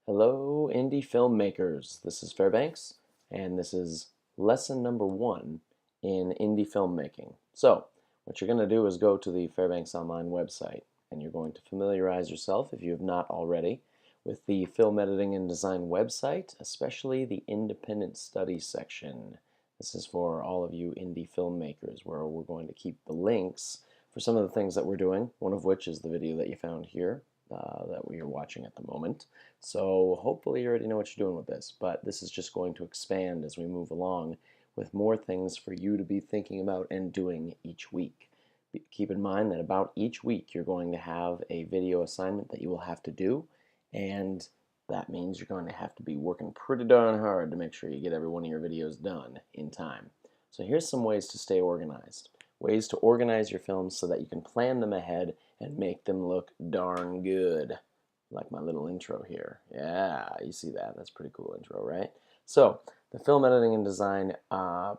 Hello, indie filmmakers. This is Fairbanks, and this is lesson number 1 in indie filmmaking. So, what you're going to do is go to the Fairbanks Online website, and you're going to familiarize yourself, if you have not already, with the film editing and design website, especially the independent study section. This is for all of you indie filmmakers, where we're going to keep the links for some of the things that we're doing, one of which is the video that you found here that we are watching at the moment. So hopefully you already know what you're doing with this, but this is just going to expand as we move along with more things for you to be thinking about and doing each week. Keep in mind that about each week you're going to have a video assignment that you will have to do, and that means you're going to have to be working pretty darn hard to make sure you get every one of your videos done in time. So here's some ways to stay organized. Ways to organize your films so that you can plan them ahead and make them look darn good. Like my little intro here. Yeah, you see that. That's a pretty cool intro, right? So, the film editing and design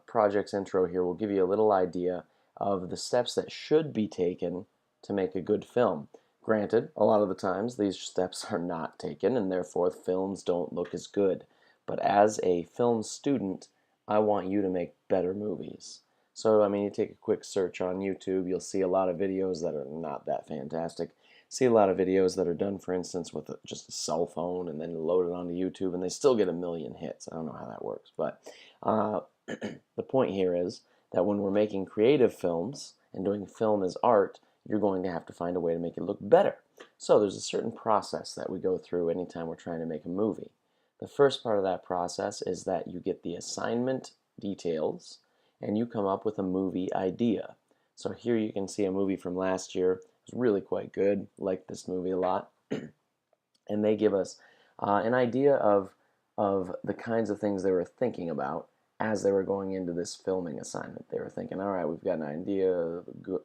project's intro here will give you a little idea of the steps that should be taken to make a good film. Granted, a lot of the times these steps are not taken, and therefore films don't look as good. But as a film student, I want you to make better movies. So, I mean, you take a quick search on YouTube, you'll see a lot of videos that are not that fantastic. See a lot of videos that are done, for instance, with just a cell phone and then loaded onto YouTube, and they still get a million hits. I don't know how that works, but the point here is that when we're making creative films and doing film as art, you're going to have to find a way to make it look better. So there's a certain process that we go through anytime we're trying to make a movie. The first part of that process is that you get the assignment details, and you come up with a movie idea. So here you can see a movie from last year. It was really quite good. Liked this movie a lot. And they give us an idea of the kinds of things they were thinking about as they were going into this filming assignment. They were thinking, all right, we've got an idea,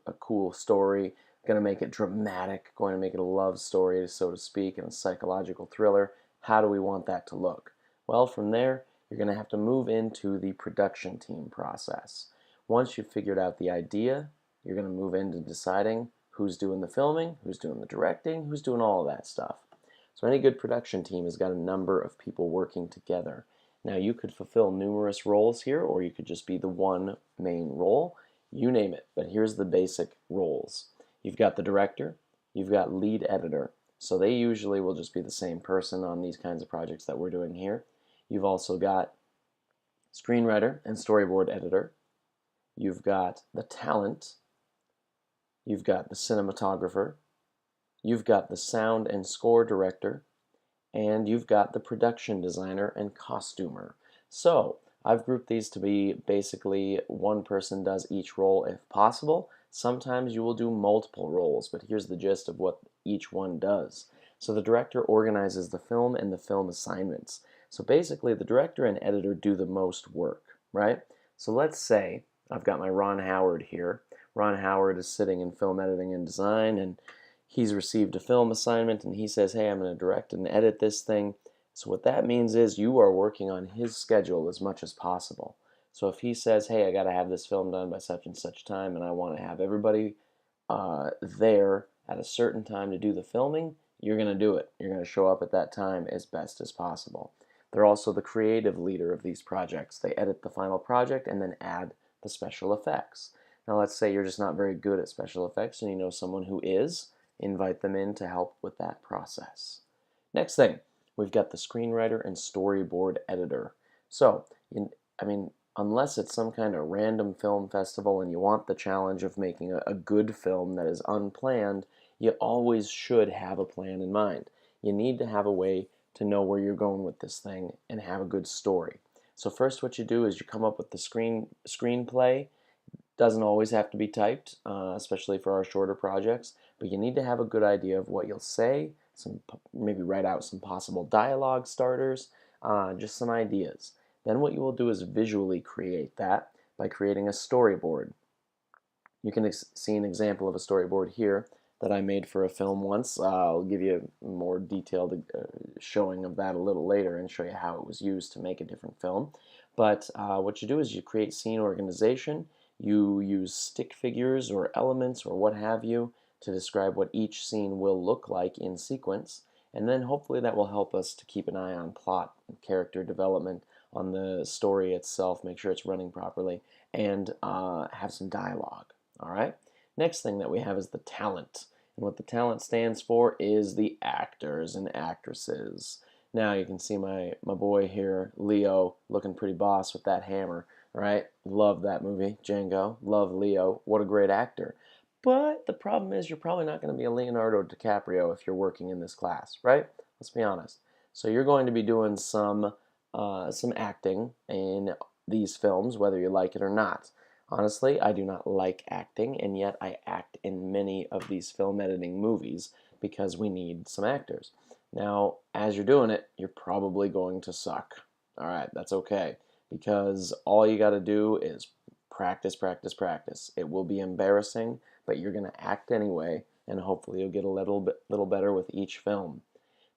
a cool story, going to make it dramatic, going to make it a love story, so to speak, and a psychological thriller. How do we want that to look? Well, from there, you're going to have to move into the production team process. Once you've figured out the idea, you're going to move into deciding who's doing the filming, who's doing the directing, who's doing all of that stuff. So any good production team has got a number of people working together. Now you could fulfill numerous roles here, or you could just be the one main role. You name it, but here's the basic roles. You've got the director, you've got lead editor. So they usually will just be the same person on these kinds of projects that we're doing here. You've also got screenwriter and storyboard editor. You've got the talent. You've got the cinematographer. You've got the sound and score director. And you've got the production designer and costumer. So I've grouped these to be basically one person does each role if possible. Sometimes you will do multiple roles, but here's the gist of what each one does. So the director organizes the film and the film assignments. So basically the director and editor do the most work, right? So let's say I've got my Ron Howard here. Ron Howard is sitting in film editing and design, and he's received a film assignment, and he says, hey, I'm going to direct and edit this thing. So what that means is you are working on his schedule as much as possible. So if he says, hey, I got to have this film done by such and such time, and I want to have everybody there at a certain time to do the filming, you're going to do it. You're going to show up at that time as best as possible. They're also the creative leader of these projects. They edit the final project and then add the special effects. Now let's say you're just not very good at special effects and you know someone who is. Invite them in to help with that process. Next thing, we've got the screenwriter and storyboard editor. So, unless it's some kind of random film festival and you want the challenge of making a good film that is unplanned, you always should have a plan in mind. You need to have a way to know where you're going with this thing and have a good story. So first what you do is you come up with the screenplay. Doesn't always have to be typed, especially for our shorter projects, but you need to have a good idea of what you'll say, maybe write out some possible dialogue starters, just some ideas. Then what you will do is visually create that by creating a storyboard. You can see an example of a storyboard here that I made for a film once. I'll give you a more detailed showing of that a little later and show you how it was used to make a different film. But what you do is you create scene organization. You use stick figures or elements or what have you to describe what each scene will look like in sequence, And then hopefully that will help us to keep an eye on plot and character development, on the story itself, make sure it's running properly, and have some dialogue. All right? Next thing that we have is the talent. And what the talent stands for is the actors and actresses. Now you can see my boy here, Leo, looking pretty boss with that hammer, right? Love that movie, Django. Love Leo. What a great actor. But the problem is you're probably not going to be a Leonardo DiCaprio if you're working in this class, right? Let's be honest. So you're going to be doing some acting in these films, whether you like it or not. Honestly, I do not like acting, and yet I act in many of these film editing movies because we need some actors. Now, as you're doing it, you're probably going to suck. All right, that's okay, because all you got to do is practice, practice, practice. It will be embarrassing, but you're going to act anyway, and hopefully you'll get a little better with each film.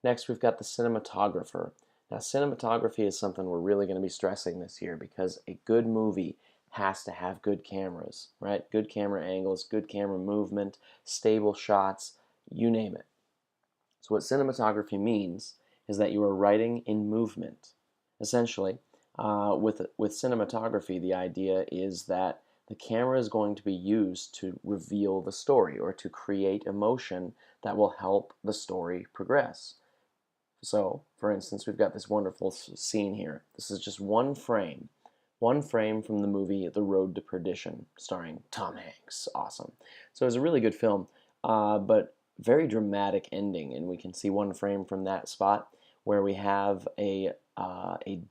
Next, we've got the cinematographer. Now, cinematography is something we're really going to be stressing this year because a good movie has to have good cameras, right? Good camera angles, good camera movement, stable shots, you name it. So what cinematography means is that you are writing in movement. Essentially, with cinematography, the idea is that the camera is going to be used to reveal the story or to create emotion that will help the story progress. So, for instance, we've got this wonderful scene here. This is just one frame from the movie The Road to Perdition, starring Tom Hanks. Awesome. So it's a really good film, but very dramatic ending, and we can see one frame from that spot where we have a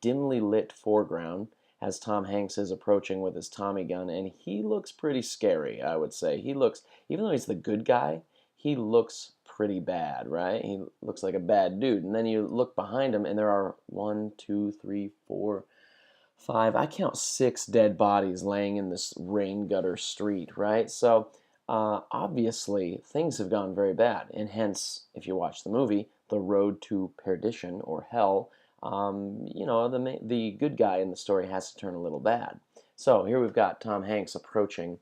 dimly lit foreground as Tom Hanks is approaching with his Tommy gun, and he looks pretty scary, I would say. He looks, even though he's the good guy, he looks pretty bad, right? He looks like a bad dude. And then you look behind him, and there are 1, 2, 3, 4, 5, I count 6 dead bodies laying in this rain gutter street, right? So obviously things have gone very bad, and hence, if you watch the movie, The Road to Perdition or Hell, you know, the good guy in the story has to turn a little bad. So here we've got Tom Hanks approaching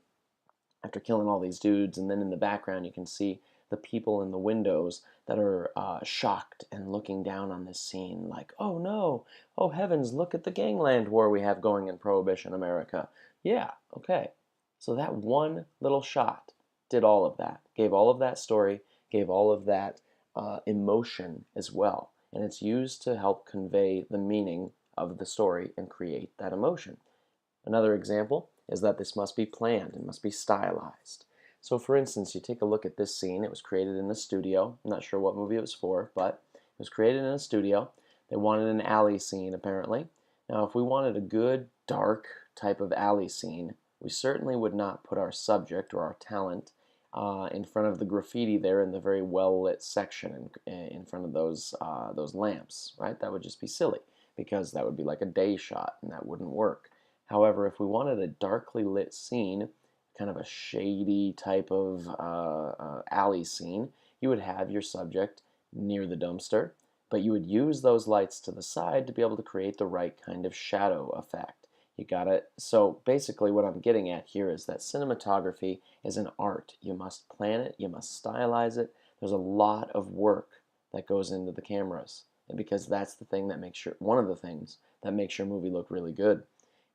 after killing all these dudes, and then in the background you can see the people in the windows that are shocked and looking down on this scene like, oh no, oh heavens, look at the gangland war we have going in Prohibition America. Yeah, okay. So that one little shot did all of that, gave all of that story, gave all of that emotion as well. And it's used to help convey the meaning of the story and create that emotion. Another example is that this must be planned and must be stylized. So for instance, you take a look at this scene. It was created in a studio. I'm not sure what movie it was for, but it was created in a studio. They wanted an alley scene, apparently. Now, if we wanted a good, dark type of alley scene, we certainly would not put our subject or our talent in front of the graffiti there in the very well-lit section in front of those lamps, right? That would just be silly because that would be like a day shot, and that wouldn't work. However, if we wanted a darkly lit scene, kind of a shady type of alley scene, you would have your subject near the dumpster, but you would use those lights to the side to be able to create the right kind of shadow effect. You got it? So basically what I'm getting at here is that cinematography is an art. You must plan it, you must stylize it. There's a lot of work that goes into the cameras, and because that's the thing that makes one of the things that makes your movie look really good.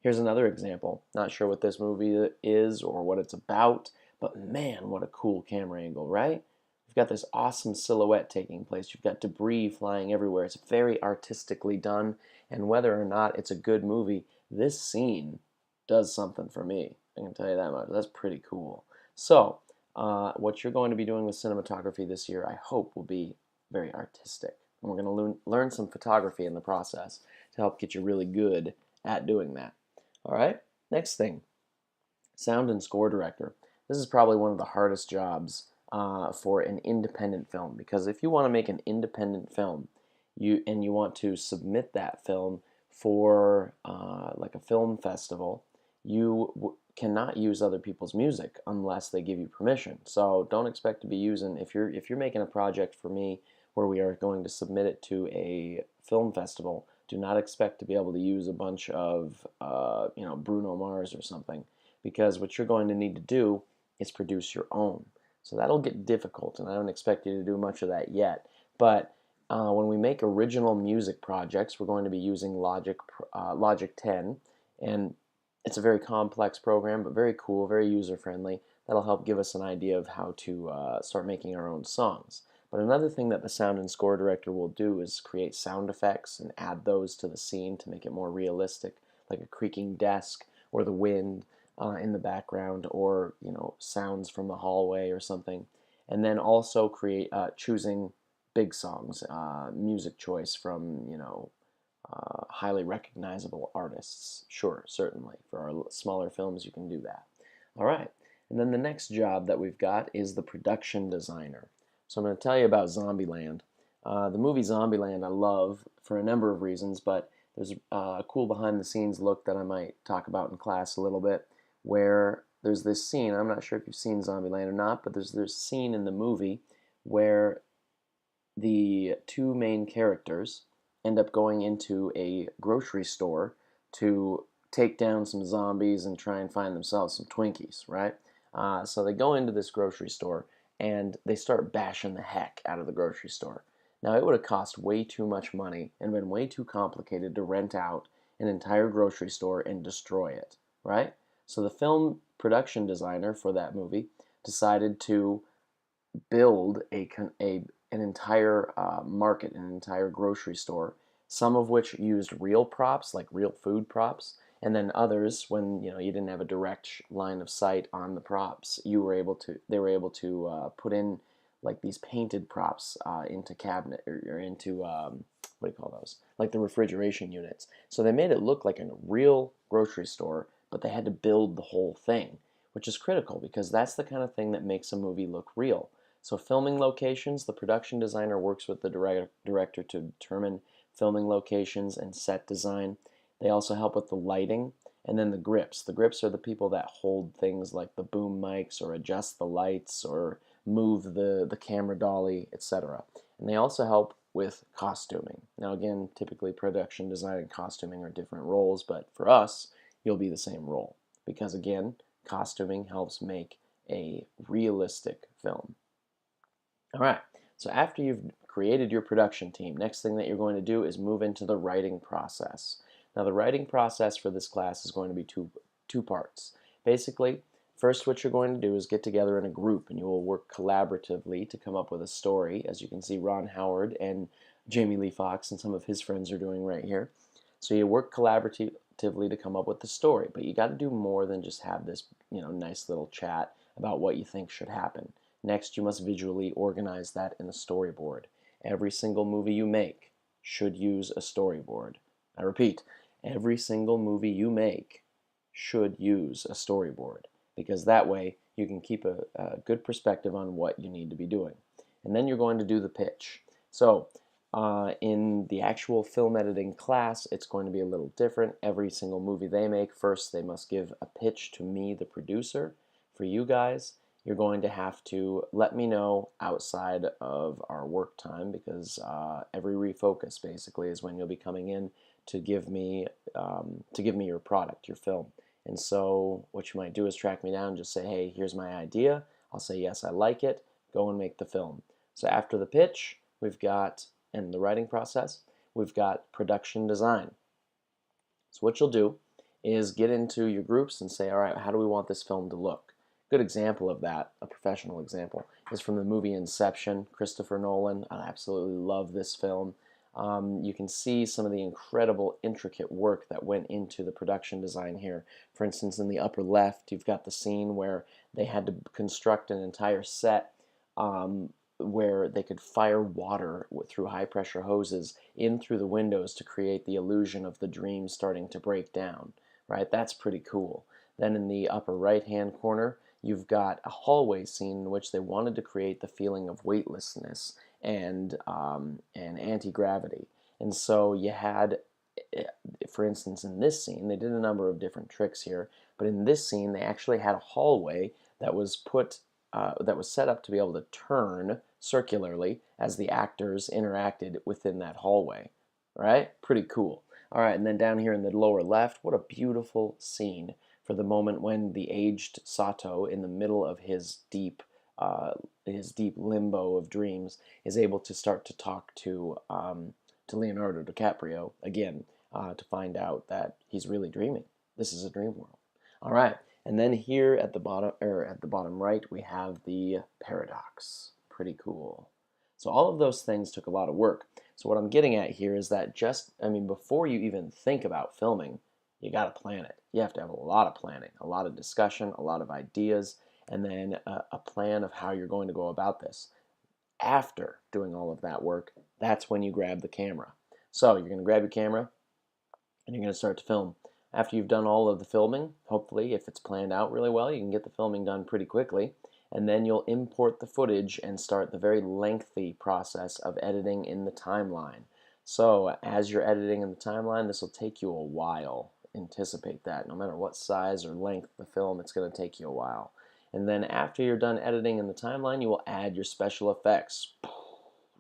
Here's another example. Not sure what this movie is or what it's about, but man, what a cool camera angle, right? You've got this awesome silhouette taking place. You've got debris flying everywhere. It's very artistically done, and whether or not it's a good movie, this scene does something for me. I can tell you that much. That's pretty cool. So, what you're going to be doing with cinematography this year, I hope, will be very artistic. And we're going to learn some photography in the process to help get you really good at doing that. All right, next thing, sound and score director. This is probably one of the hardest jobs for an independent film, because if you want to make an independent film and you want to submit that film for like a film festival, you cannot use other people's music unless they give you permission. So don't expect to be using, if you're making a project for me where we are going to submit it to a film festival, do not expect to be able to use a bunch of Bruno Mars or something, because what you're going to need to do is produce your own. So that'll get difficult, and I don't expect you to do much of that yet. But when we make original music projects, we're going to be using Logic 10, and it's a very complex program, but very cool, very user-friendly. That'll help give us an idea of how to start making our own songs. But another thing that the sound and score director will do is create sound effects and add those to the scene to make it more realistic, like a creaking desk or the wind in the background, or sounds from the hallway or something. And then also choosing big songs, music choice from highly recognizable artists. Sure, certainly. For our smaller films, you can do that. All right. And then the next job that we've got is the production designer. So I'm going to tell you about Zombieland. The movie Zombieland I love for a number of reasons, but there's a cool behind-the-scenes look that I might talk about in class a little bit, where there's this scene. I'm not sure if you've seen Zombieland or not, but there's this scene in the movie where the two main characters end up going into a grocery store to take down some zombies and try and find themselves some Twinkies, right? So they go into this grocery store and they start bashing the heck out of the grocery store. Now, it would have cost way too much money and been way too complicated to rent out an entire grocery store and destroy it, right? So the film production designer for that movie decided to build an entire market, an entire grocery store, some of which used real props, like real food props, and then others, when you didn't have a direct line of sight on the props, they were able to put in like these painted props into cabinet or into what do you call those? Like the refrigeration units. So they made it look like a real grocery store, but they had to build the whole thing, which is critical because that's the kind of thing that makes a movie look real. So filming locations, the production designer works with the director to determine filming locations and set design. They also help with the lighting, and then the grips. The grips are the people that hold things like the boom mics or adjust the lights or move the camera dolly, etc. And they also help with costuming. Now again, typically production design and costuming are different roles, but for us, you'll be the same role because again, costuming helps make a realistic film. All right, so after you've created your production team, next thing that you're going to do is move into the writing process. Now the writing process for this class is going to be two parts. Basically, first what you're going to do is get together in a group and you will work collaboratively to come up with a story, as you can see Ron Howard and Jamie Lee Fox and some of his friends are doing right here. So you work collaboratively to come up with the story, but you got to do more than just have this nice little chat about what you think should happen. Next, you must visually organize that in a storyboard. Every single movie you make should use a storyboard. I repeat, every single movie you make should use a storyboard because that way you can keep a good perspective on what you need to be doing. And then you're going to do the pitch. So in the actual film editing class, it's going to be a little different. Every single movie they make, first they must give a pitch to me, the producer. For you guys, you're going to have to let me know outside of our work time because every refocus basically is when you'll be coming in to give me your product, your film. And so what you might do is track me down, just say, hey, here's my idea. I'll say, yes, I like it. Go and make the film. So after the pitch, we've got, in the writing process, we've got production design. So what you'll do is get into your groups and say, all right, how do we want this film to look? Good example of that, a professional example, is from the movie Inception, Christopher Nolan. I absolutely love this film. You can see some of the incredible, intricate work that went into the production design here. For instance, in the upper left, you've got the scene where they had to construct an entire set where they could fire water through high-pressure hoses in through the windows to create the illusion of the dream starting to break down. Right? That's pretty cool. Then in the upper right-hand corner, you've got a hallway scene in which they wanted to create the feeling of weightlessness and anti-gravity. And so you had, for instance, in this scene, they did a number of different tricks here, but in this scene, they actually had a hallway that was set up to be able to turn circularly as the actors interacted within that hallway. Right? Pretty cool. All right, and then down here in the lower left, what a beautiful scene for the moment when the aged Sato, in the middle of his deep his deep limbo of dreams, is able to start to talk to Leonardo DiCaprio again to find out that he's really dreaming. This is a dream world. All right, and then here at the bottom right, we have the paradox. Pretty cool. So all of those things took a lot of work. So what I'm getting at here is that before you even think about filming, you got to plan it. You have to have a lot of planning, a lot of discussion, a lot of ideas, and then a plan of how you're going to go about this. After doing all of that work, that's when you grab the camera. So you're going to grab your camera and you're going to start to film. After you've done all of the filming, hopefully if it's planned out really well, you can get the filming done pretty quickly, and then you'll import the footage and start the very lengthy process of editing in the timeline. So as you're editing in the timeline, this will take you a while. Anticipate that. No matter what size or length the film, it's going to take you a while. And then after you're done editing in the timeline, you will add your special effects.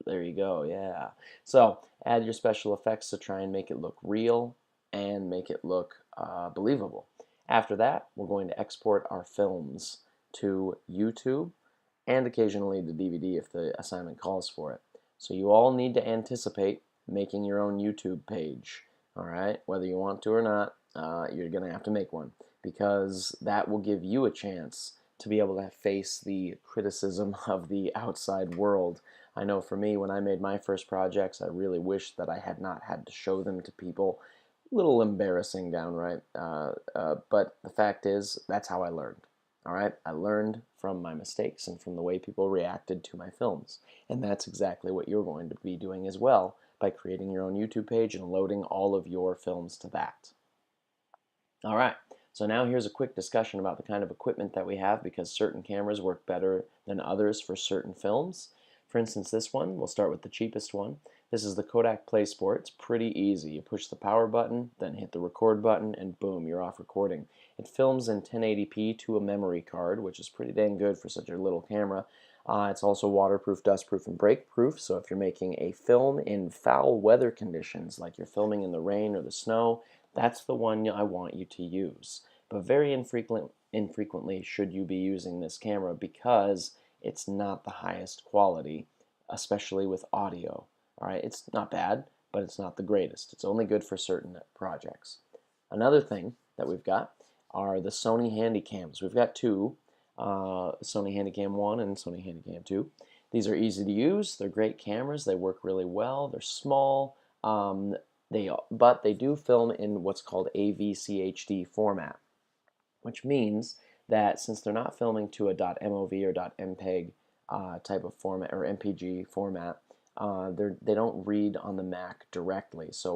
There you go, yeah. So add your special effects to try and make it look real and make it look believable. After that, we're going to export our films to YouTube and occasionally the DVD if the assignment calls for it. So you all need to anticipate making your own YouTube page. All right, whether you want to or not, you're going to have to make one, because that will give you a chance to be able to face the criticism of the outside world. I know for me, when I made my first projects, I really wished that I had not had to show them to people. A little embarrassing downright, but the fact is, that's how I learned. All right, I learned from my mistakes and from the way people reacted to my films, and that's exactly what you're going to be doing as well by creating your own YouTube page and loading all of your films to that. All right, so now here's a quick discussion about the kind of equipment that we have, because certain cameras work better than others for certain films. For instance, this one, we'll start with the cheapest one. This is the Kodak PlaySport. It's pretty easy. You push the power button, then hit the record button, and boom, you're off recording. It films in 1080p to a memory card, which is pretty dang good for such a little camera. It's also waterproof, dustproof, and breakproof, so if you're making a film in foul weather conditions, like you're filming in the rain or the snow, that's the one I want you to use. But very infrequently should you be using this camera, because it's not the highest quality, especially with audio. All right, it's not bad, but it's not the greatest. It's only good for certain projects. Another thing that we've got are the Sony Handycams. We've got two, Sony Handycam 1 and Sony Handycam 2. These are easy to use. They're great cameras. They work really well. They're small, but they do film in what's called AVCHD format, which means that since they're not filming to a .mov or .mpeg type of format or MPG format, they don't read on the Mac directly. So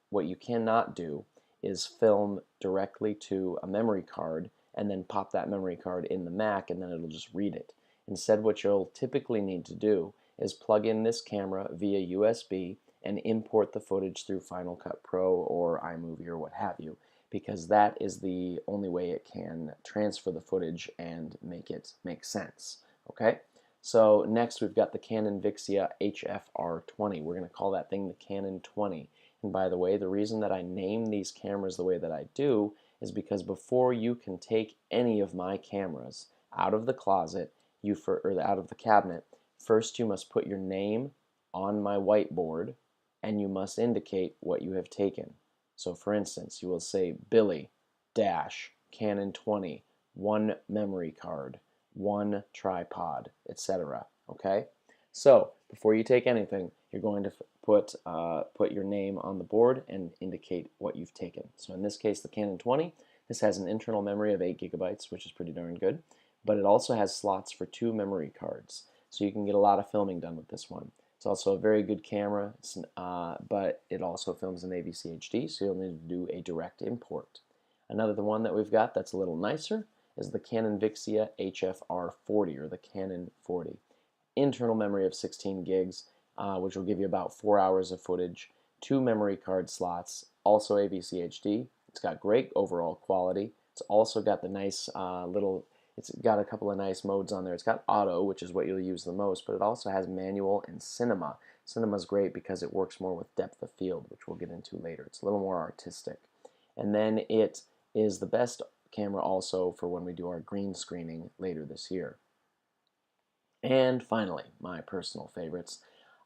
what you cannot do is film directly to a memory card and then pop that memory card in the Mac and then it'll just read it. Instead, what you'll typically need to do is plug in this camera via USB and import the footage through Final Cut Pro or iMovie or what have you, because that is the only way it can transfer the footage and make it make sense. Okay? So next we've got the Canon Vixia Hf R40. We're going to call that thing the Canon 20. And by the way, the reason that I name these cameras the way that I do is because before you can take any of my cameras out of the closet, or out of the cabinet, first you must put your name on my whiteboard and you must indicate what you have taken. So for instance, you will say Billy dash Canon 20, 1 memory card, 1 tripod, etc. Okay? So before you take anything, you're going to put your name on the board and indicate what you've taken. So in this case, the Canon 20, this has an internal memory of 8 gigabytes, which is pretty darn good, but it also has slots for 2 memory cards. So you can get a lot of filming done with this one. It's also a very good camera, but it also films in AVCHD, so you'll need to do a direct import. Another one that we've got that's a little nicer is the Canon Vixia Hf R40, or the Canon 40. Internal memory of 16 gigs, which will give you about 4 hours of footage, 2 memory card slots, also AVCHD. It's got great overall quality. It's also got the nice it's got a couple of nice modes on there. It's got auto, which is what you'll use the most, but it also has manual and cinema. Cinema's great because it works more with depth of field, which we'll get into later. It's a little more artistic. And then it is the best camera also for when we do our green screening later this year. And finally, my personal favorites,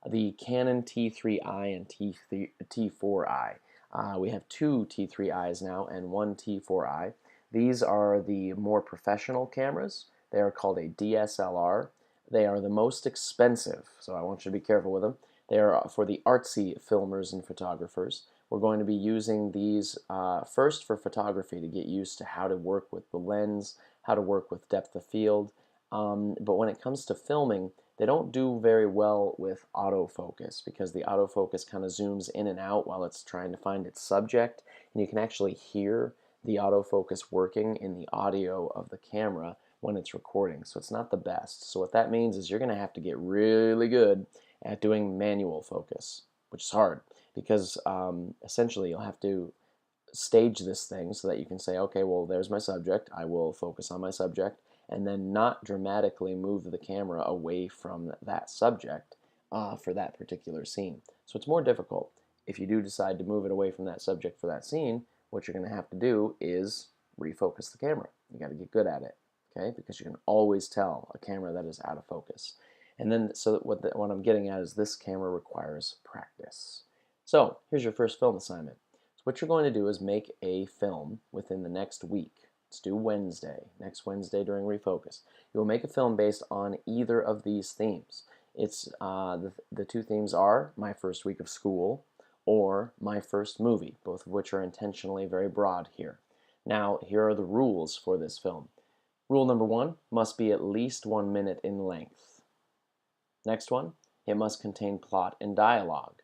the Canon T3i and T4i. We have two T3i's now and one T4i. These are the more professional cameras. They are called a DSLR. They are the most expensive, so I want you to be careful with them. They are for the artsy filmers and photographers. We're going to be using these first for photography to get used to how to work with the lens, how to work with depth of field. But when it comes to filming, they don't do very well with autofocus because the autofocus kind of zooms in and out while it's trying to find its subject, and you can actually hear the autofocus working in the audio of the camera when it's recording, so it's not the best. So what that means is you're going to have to get really good at doing manual focus, which is hard because essentially you'll have to stage this thing so that you can say, okay, well, there's my subject, I will focus on my subject, and then not dramatically move the camera away from that subject for that particular scene. So it's more difficult. If you do decide to move it away from that subject for that scene, what you're going to have to do is refocus the camera. You got to get good at it, okay? Because you can always tell a camera that is out of focus. And then, so what I'm getting at is this camera requires practice. So here's your first film assignment. So what you're going to do is make a film within the next week. Let's do Wednesday, next Wednesday during refocus. You will make a film based on either of these themes. It's the two themes are my first week of school or my first movie, both of which are intentionally very broad here. Now, here are the rules for this film. Rule number 1, must be at least 1 minute in length. Next one, it must contain plot and dialogue.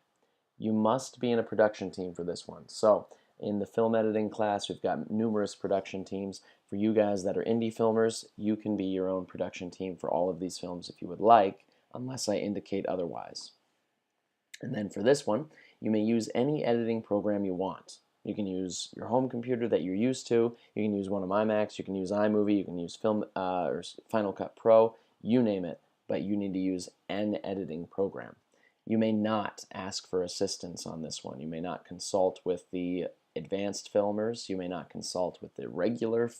You must be in a production team for this one. So in the film editing class, we've got numerous production teams. For you guys that are indie filmers, you can be your own production team for all of these films if you would like, unless I indicate otherwise. And then for this one, you may use any editing program you want. You can use your home computer that you're used to. You can use one of my Macs. You can use iMovie. You can use or Final Cut Pro. You name it. But you need to use an editing program. You may not ask for assistance on this one. You may not consult with the advanced filmers. You may not consult with the regular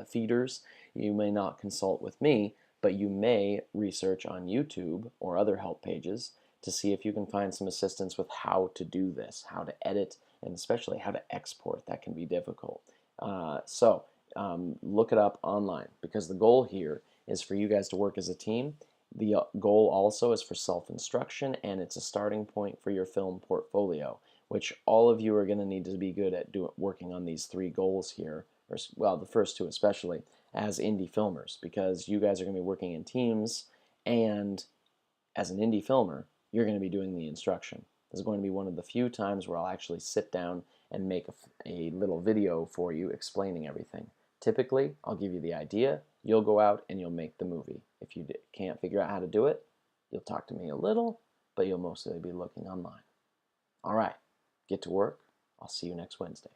feeders. You may not consult with me, but you may research on YouTube or other help pages to see if you can find some assistance with how to do this, how to edit, and especially how to export. That can be difficult. Look it up online, because the goal here is for you guys to work as a team. The goal also is for self-instruction, and it's a starting point for your film portfolio, which all of you are going to need to be good at working on these 3 goals here, or, well, the first 2 especially, as indie filmers, because you guys are going to be working in teams, and as an indie filmer, you're going to be doing the instruction. This is going to be one of the few times where I'll actually sit down and make a little video for you explaining everything. Typically, I'll give you the idea, you'll go out and you'll make the movie. If you can't figure out how to do it, you'll talk to me a little, but you'll mostly be looking online. All right, get to work. I'll see you next Wednesday.